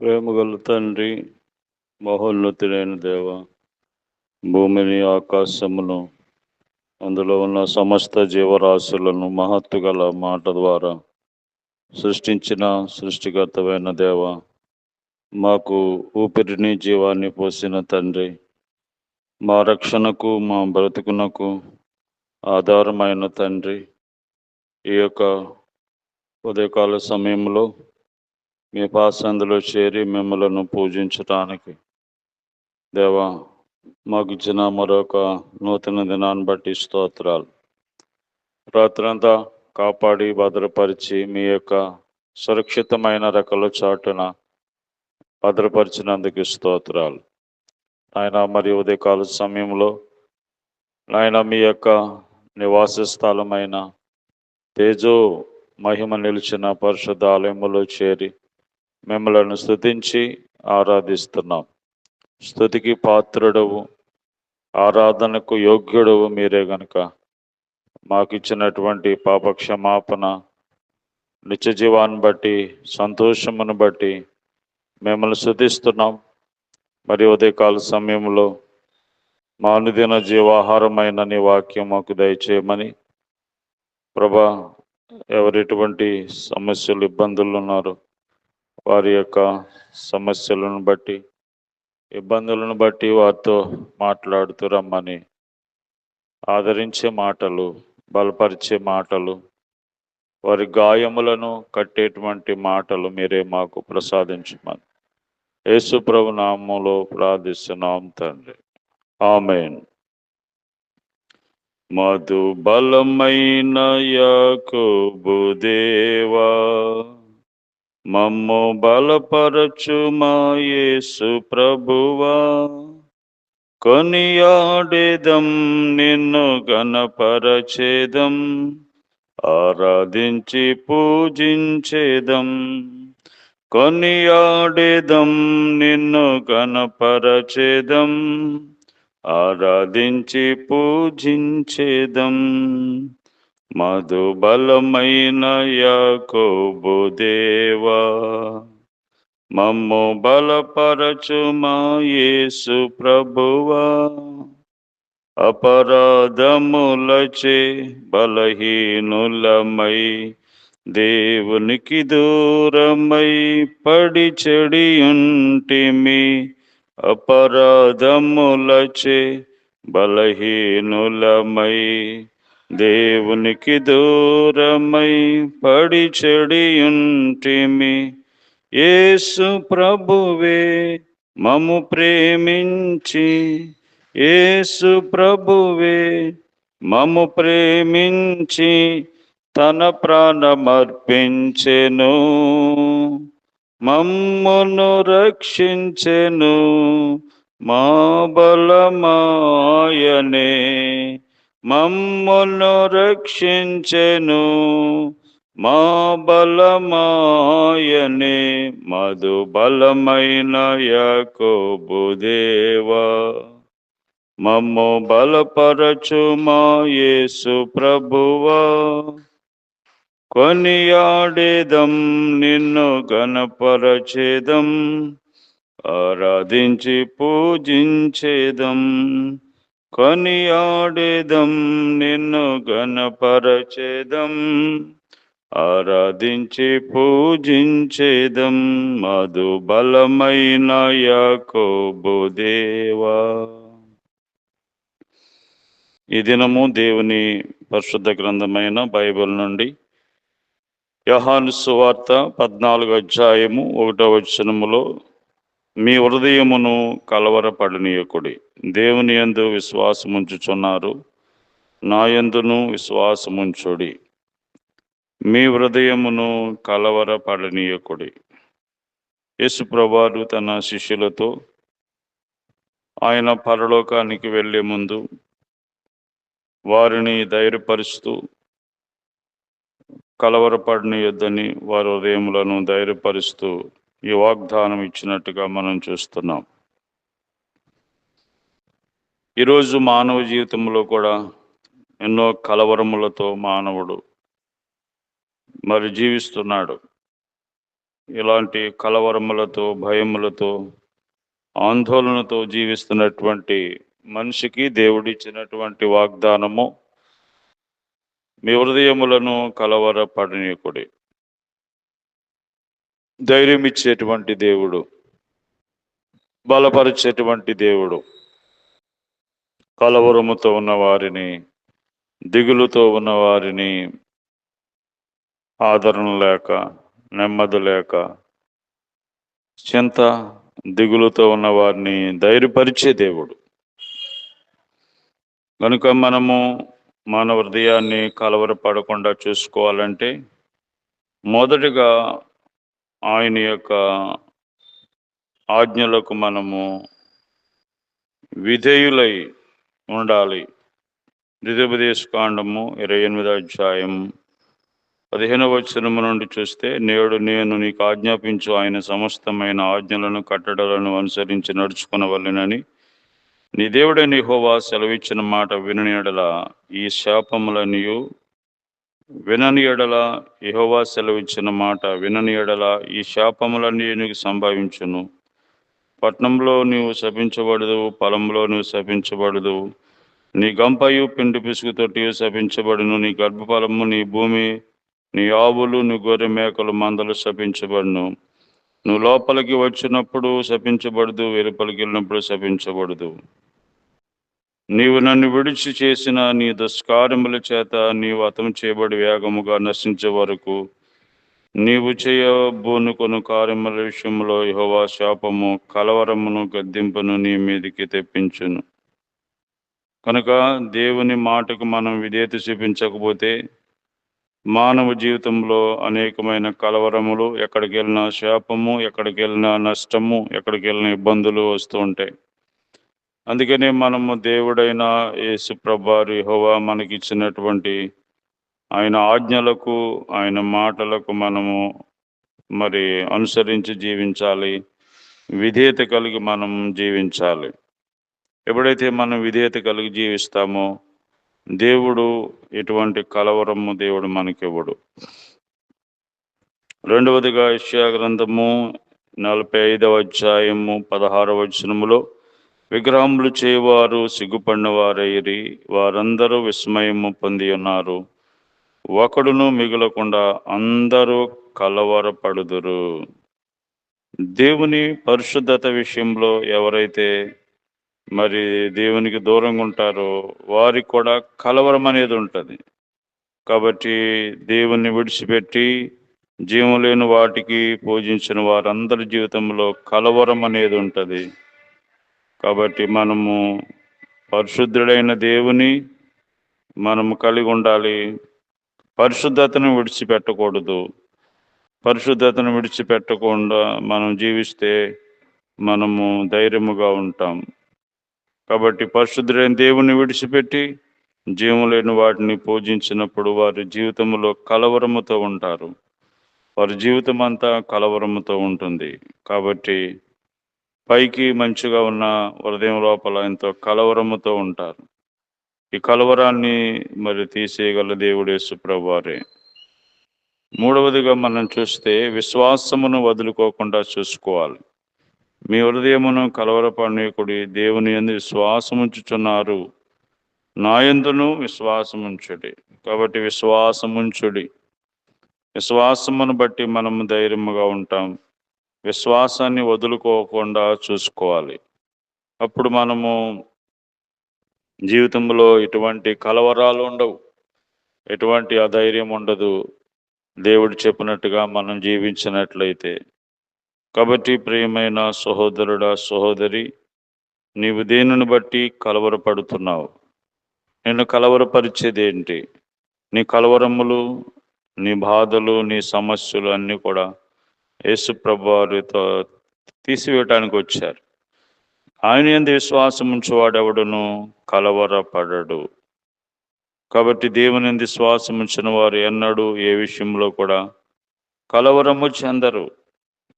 ప్రేమగల తండ్రి, మహోన్నతుడైన దేవ, భూమిని ఆకాశమును అందులో ఉన్న సమస్త జీవరాశులను మహత్తు గల మాట ద్వారా సృష్టించిన సృష్టికర్తమైన దేవ, మాకు ఊపిరిని జీవాన్ని పోసిన తండ్రి, మా రక్షణకు మా బ్రతుకునకు ఆధారమైన తండ్రి, ఈ యొక్క ఉదయకాల సమయంలో మీ పాసందులో చేరి మిమ్మలను పూజించటానికి దేవా మాకు ఇచ్చిన మరొక నూతన దినాన్ని బట్టి స్తోత్రాలు. రాత్రంతా కాపాడి భద్రపరిచి మీ యొక్క సురక్షితమైన రెక్కల చాటున భద్రపరిచినందుకు స్తోత్రాలు. ఆయన మరి ఉదయకాల సమయంలో ఆయన మీ యొక్క నివాస స్థలమైన తేజో మహిమ నిలిచిన పరిశుద్ధ ఆలయములో చేరి మిమ్మలను స్తుతించి ఆరాధిస్తున్నాం. స్తుతికి పాత్రుడవు, ఆరాధనకు యోగ్యుడవు మీరే గనుక మాకు ఇచ్చినటువంటి పాప క్షమాపణ, నిత్య జీవాన్ని బట్టి, సంతోషమును బట్టి మిమ్మల్ని స్తుతిస్తున్నాం. మరి ఉదయకాల సమయంలో మా అనుదిన జీవాహారమైన నీ వాక్యం మాకు దయచేయమని ప్రభా, ఎవరెటువంటి సమస్యలు ఇబ్బందులు ఉన్నారో వారి యొక్క సమస్యలను బట్టి ఇబ్బందులను బట్టి వారితో మాట్లాడుతూ రమ్మని, ఆదరించే మాటలు, బలపరిచే మాటలు, వారి గాయములను కట్టేటువంటి మాటలు మీరే మాకు ప్రసాదించమని యేసు ప్రభు నామములో ప్రార్థిస్తున్నాం తండ్రి, ఆమేన్. మధు బలమైన యాకోబు దేవా, మమ్ము బలపరచు మా యేసు ప్రభువా, కొనియాడేదం నిన్ను గణపరచేదం, ఆరాధించి పూజించేదం. కొనియాడేదం నిన్ను గణపరచేదం, ఆరాధించి పూజించేదం. మధు బలమైన యాకోబు దేవా, మమ్ము బలపరచు మా యేసు ప్రభువా, అపరాధములచే బలహీనులమై దేవునికి దూరమై పడి చెడియుంటిమి. అపరాధములచే బలహీనులమై దేవునికి దూరమై పడి చెడియుంటిమి. యేసు ప్రభువే మము ప్రేమించి, యేసు ప్రభువే మము ప్రేమించి తన ప్రాణమర్పించెను, మమ్మును రక్షించెను. మా బలమాయనే మమ్మును రక్షించెను, మా బలమాయనే. మధు బలమైన యాకోబు దేవా, మమ్ము బలపరచు మా యేసు ప్రభువా, కొనియాడేదం నిన్ను గణపరచేదం, ఆరాధించి పూజించేదం. కొనియాడేదం నిన్ను గణపరచేదం, ఆరాధించి పూజించేదం. మధు బలమైన యాకోబు దేవా. ఈ దినము దేవుని పరిశుద్ధ గ్రంథమైన బైబిల్ నుండి యోహాను సువార్త 14వ అధ్యాయము 1వ వచనములో, మీ హృదయమును కలవరపడనీయకుడి, దేవుని యందు విశ్వాసముంచుచున్నారు, నా యందును విశ్వాసముంచుడి. మీ హృదయమును కలవరపడనీయకుడి. యేసు ప్రభువారు తన శిష్యులతో ఆయన పరలోకానికి వెళ్ళే ముందు వారిని ధైర్యపరుస్తూ, కలవరపడనీయొద్దని వారి హృదయములను ధైర్యపరుస్తూ ఈ వాగ్దానం ఇచ్చినట్టుగా మనం చూస్తున్నాం. ఈరోజు మానవ జీవితంలో కూడా ఎన్నో కలవరములతో మానవుడు మరి జీవిస్తున్నాడు. ఇలాంటి కలవరములతో, భయములతో, ఆందోళనతో జీవిస్తున్నటువంటి మనిషికి దేవుడిచ్చినటువంటి వాగ్దానము, మీ హృదయములను కలవరపడనీయకుడి. ధైర్యం ఇచ్చేటువంటి దేవుడు, బలపరిచేటువంటి దేవుడు. కలవరముతో ఉన్న వారిని, దిగులుతో ఉన్న వారిని, ఆదరణ లేక, నెమ్మది లేక, చింత, దిగులుతో ఉన్న వారిని ధైర్యపరిచే దేవుడు. కనుక మనము మన హృదయాన్ని కలవరపడకుండా చూసుకోవాలంటే మొదటిగా ఆయన యొక్క ఆజ్ఞలకు మనము విధేయులై ఉండాలి. ద్వితీయోపదేశకాండము 28వ అధ్యాయం 15వ వచనము నుండి చూస్తే, నేడు నేను నీకు ఆజ్ఞాపించు ఆయన సమస్తమైన ఆజ్ఞలను, కట్టడలను అనుసరించి నడుచుకునవలెనని నీ దేవుడైన యెహోవా సెలవిచ్చిన మాట వినని యెడల ఈ శాపములనియు, వినని యెడల యెహోవా సెలవిచ్చిన మాట వినని యెడల ఈ శాపములన్నీ నీకు సంభవించును. పట్నంలో నీవు శపించబడదు, పొలంలో నువ్వు శపించబడదు. నీ గంపయు పిండి పిసుగు తొట్టియు శపించబడును. నీ గర్భఫలము, నీ భూమి, నీ ఆవులు, నీ గొర్రె మేకలు మందలు శపించబడును. నువ్వు లోపలికి వచ్చినప్పుడు శపించబడదు, వెలుపలికి వెళ్ళినప్పుడు శపించబడదు. నీవు నన్ను విడిచి చేసిన నీ దుష్కార్యముల చేత నీవు హతము చేయబడి వేగముగా నశించే వరకు నీవు చేయబోనుకొను కార్యముల విషయంలో యెహోవా శాపము, కలవరమును, గద్దింపును నీ మీదికి తెప్పించును. కనుక దేవుని మాటకు మనం విధేయత చూపించకపోతే మానవ జీవితంలో అనేకమైన కలవరములు, ఎక్కడికి వెళ్ళినా శాపము, ఎక్కడికి వెళ్ళినా నష్టము, ఎక్కడికి వెళ్ళిన ఇబ్బందులు వస్తూ ఉంటాయి. అందుకనే మనము దేవుడైన యేసు ప్రభువారు యెహోవా మనకిచ్చినటువంటి ఆయన ఆజ్ఞలకు, ఆయన మాటలకు మనము మరి అనుసరించి జీవించాలి. విధేయత కలిగి మనం జీవించాలి. ఎప్పుడైతే మనం విధేయత కలిగి జీవిస్తామో దేవుడు ఎటువంటి కలవరము దేవుడు మనకివ్వడు. రెండవదిగా యెషయా గ్రంథము 45వ అధ్యాయము 16వ వచనములో, విగ్రహములు చేయవారు సిగ్గుపడిన వారైరి, వారందరూ విస్మయము పొంది ఉన్నారు. ఒకడును మిగలకుండా అందరూ కలవరపడుదురు. దేవుని పరిశుద్ధత విషయంలో ఎవరైతే మరి దేవునికి దూరంగా ఉంటారో వారికి కూడా కలవరం అనేది ఉంటుంది. కాబట్టి దేవుని విడిచిపెట్టి జీవం లేని వాటికి పూజించిన వారందరి జీవితంలో కలవరం అనేది ఉంటుంది. కాబట్టి మనము పరిశుద్ధుడైన దేవుని మనము కలిగి ఉండాలి. పరిశుద్ధతను విడిచిపెట్టకూడదు. పరిశుద్ధతను విడిచిపెట్టకుండా మనం జీవిస్తే మనము ధైర్యముగా ఉంటాం. కాబట్టి పరిశుద్ధుడైన దేవుని విడిచిపెట్టి జీవం లేని వాటిని పూజించినప్పుడు వారి జీవితంలో కలవరముతో ఉంటారు. వారి జీవితం అంతా కలవరముతో ఉంటుంది. కాబట్టి పైకి మంచిగా ఉన్న హృదయం లోపల ఎంతో కలవరముతో ఉంటారు. ఈ కలవరాన్ని మరి తీసేయగల దేవుడు యేసు ప్రభువారే. మూడవదిగా మనం చూస్తే విశ్వాసమును వదులుకోకుండా చూసుకోవాలి. మీ హృదయమును కలవరపడనీయకుడి, దేవుని యందు విశ్వాసముంచుచున్నారు, నా యందును విశ్వాసముంచుడి. కాబట్టి విశ్వాసముంచుడి. విశ్వాసమును బట్టి మనము ధైర్యముగా ఉంటాం. విశ్వాసాన్ని వదులుకోకుండా చూసుకోవాలి. అప్పుడు మనము జీవితంలో ఎటువంటి కలవరాలు ఉండవు, ఎటువంటి అధైర్యం ఉండదు, దేవుడు చెప్పినట్టుగా మనం జీవించినట్లయితే. కాబట్టి ప్రియమైన సహోదరుడా, సహోదరి, నీవు దేనిని బట్టి కలవరపడుతున్నావు? నిన్ను కలవరపరిచేది ఏంటి? నీ కలవరములు, నీ బాధలు, నీ సమస్యలు అన్నీ కూడా యేసు ప్రభువారితో తీసివేయటానికి వచ్చారు. ఆయన యందు విశ్వాసం ఉంచువాడెవడును కలవరపడడు. కాబట్టి దేవుని యందు విశ్వాసం ఉంచిన వారు ఎన్నడూ ఏ విషయంలో కూడా కలవరము చెందరు.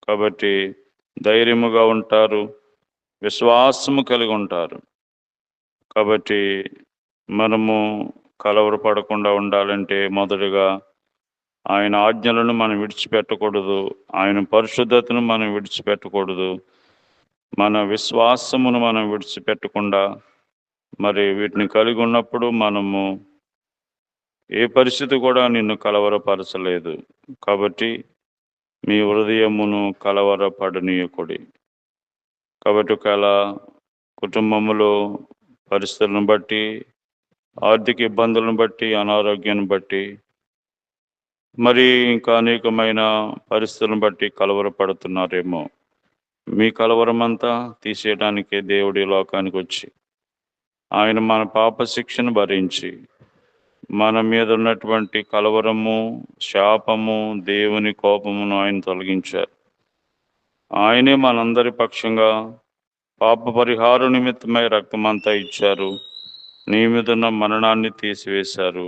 కాబట్టి ధైర్యముగా ఉంటారు, విశ్వాసము కలిగి ఉంటారు. కాబట్టి మనము కలవరపడకుండా ఉండాలంటే మొదటగా ఆయన ఆజ్ఞలను మనం విడిచిపెట్టకూడదు. ఆయన పరిశుద్ధతను మనం విడిచిపెట్టకూడదు. మన విశ్వాసమును మనం విడిచిపెట్టకుండా మరి వీటిని కలిగి ఉన్నప్పుడు మనము ఏ పరిస్థితి కూడా నిన్ను కలవరపరచలేదు. కాబట్టి మీ హృదయమును కలవరపడనీయకుడి. కాబట్టి ఒకవేళ కుటుంబములో పరిస్థితులను బట్టి, ఆర్థిక ఇబ్బందులను బట్టి, అనారోగ్యాన్ని బట్టి, మరి ఇంకా అనేకమైన పరిస్థితులను బట్టి కలవరపడుతున్నారేమో. మీ కలవరమంతా తీసేయడానికే దేవుడు ఈ లోకానికి వచ్చి, ఆయన మన పాప శిక్షను భరించి, మన మీద ఉన్నటువంటి కలవరము, శాపము, దేవుని కోపమును ఆయన తొలగించారు. ఆయనే మనందరి పక్షంగా పాప పరిహార నిమిత్తమై రక్తమంతా ఇచ్చారు. నీ మీదున్న మరణాన్ని తీసివేశారు.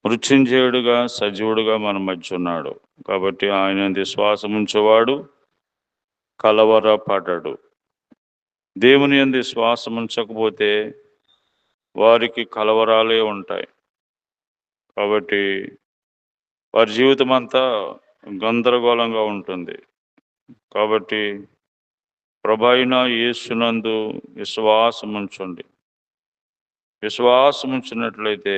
మృత్యుంజయుడుగా, సజీవుడుగా మన మధ్య ఉన్నాడు. కాబట్టి ఆయన విశ్వాసం ఉంచేవాడు కలవరపడడు. దేవుని యందు విశ్వాసం ఉంచకపోతే వారికి కలవరాలే ఉంటాయి. కాబట్టి వారి జీవితం అంతా గందరగోళంగా ఉంటుంది. కాబట్టి ప్రభు అయిన యేసునందు విశ్వాసం ఉంచండి. విశ్వాసం ఉంచినట్లయితే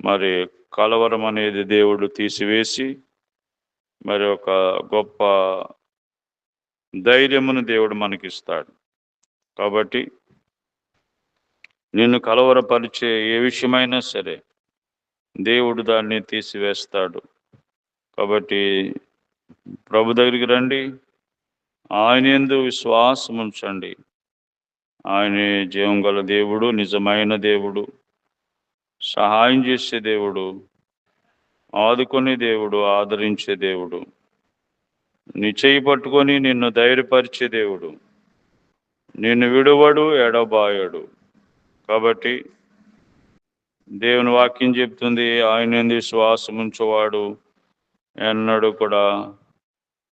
మరి కలవరం అనేది దేవుడు తీసివేసి మరి ఒక గొప్ప ధైర్యమును దేవుడు మనకిస్తాడు. కాబట్టి నిన్ను కలవరపరిచే ఏ విషయమైనా సరే దేవుడు దాన్ని తీసివేస్తాడు. కాబట్టి ప్రభు దగ్గరికి రండి, ఆయన యందు విశ్వాసం ఉంచండి. ఆయనే జీవం గల దేవుడు, నిజమైన దేవుడు, సహాయం చేసే దేవుడు, ఆదుకునే దేవుడు, ఆదరించే దేవుడు, నీ చేయి పట్టుకొని నిన్ను ధైర్యపరిచే దేవుడు, నిన్ను విడువడు, ఎడబాయడు. కాబట్టి దేవుని వాక్యం చెప్తుంది, ఆయన యందు విశ్వాసం ఉంచువాడు ఎన్నడూ కూడా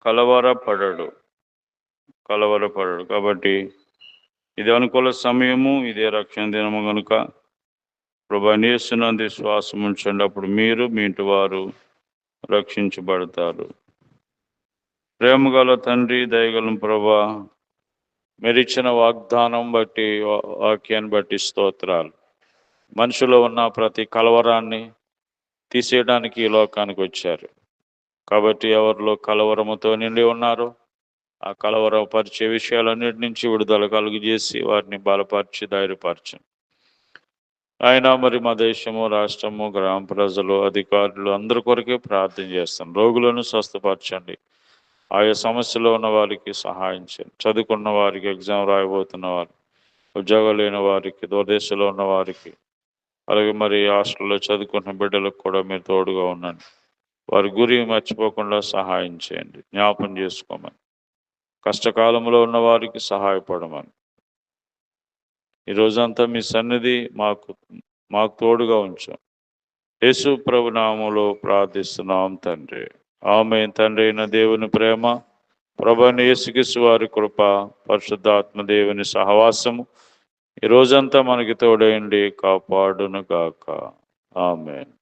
కలవరపడడు. కాబట్టి ఇది అనుకూల సమయము, ఇదే రక్షణ దినము కనుక ప్రభువైన యేసునందు విశ్వాసం ఉంచండి. అప్పుడు మీరు, మీ ఇంటి వారు రక్షించబడతారు. ప్రేమగల తండ్రి, దయగల ప్రభువా, మీరిచ్చిన వాగ్దానం బట్టి, వాక్యాన్ని బట్టి స్తోత్రాలు. మనిషిలో ఉన్న ప్రతి కలవరాన్ని తీసేయడానికి ఈ లోకానికి వచ్చారు. కాబట్టి ఎవరిలో కలవరముతో నిండి ఉన్నారో ఆ కలవరపరిచే విషయాలన్నిటి నుంచి విడుదల కలుగజేసి వారిని బలపరిచి ధైర్యపరచండి. ఆయన మరి మా దేశము, రాష్ట్రము, గ్రామ ప్రజలు, అధికారులు అందరి కొరకే ప్రార్థన చేస్తాం. రోగులను స్వస్థపరచండి. ఆయా సమస్యలో ఉన్న వారికి సహాయం చేయండి. చదువుకున్న వారికి, ఎగ్జామ్ రాయబోతున్న వారికి, ఉద్యోగాలు లేని వారికి, దూరదేశంలో ఉన్న వారికి, అలాగే మరి హాస్టల్లో చదువుకున్న బిడ్డలకు కూడా మీరు తోడుగా ఉండండి. వారి గురి మర్చిపోకుండా సహాయం చేయండి. జ్ఞాపం చేసుకోమని, కష్టకాలంలో ఉన్న వారికి సహాయపడమని, ఈ రోజంతా మీ సన్నిధి మాకు తోడుగా ఉంచాం. యేసు ప్రభు నామములో ప్రార్థిస్తున్నాం తండ్రి. ఆమేన్. తండ్రి అయిన దేవుని ప్రేమ, ప్రభువైన యేసుక్రీస్తు వారి కృప, పరిశుద్ధాత్మ దేవుని సహవాసము ఈ రోజంతా మనకి తోడైండి కాపాడును గాక. ఆమేన్.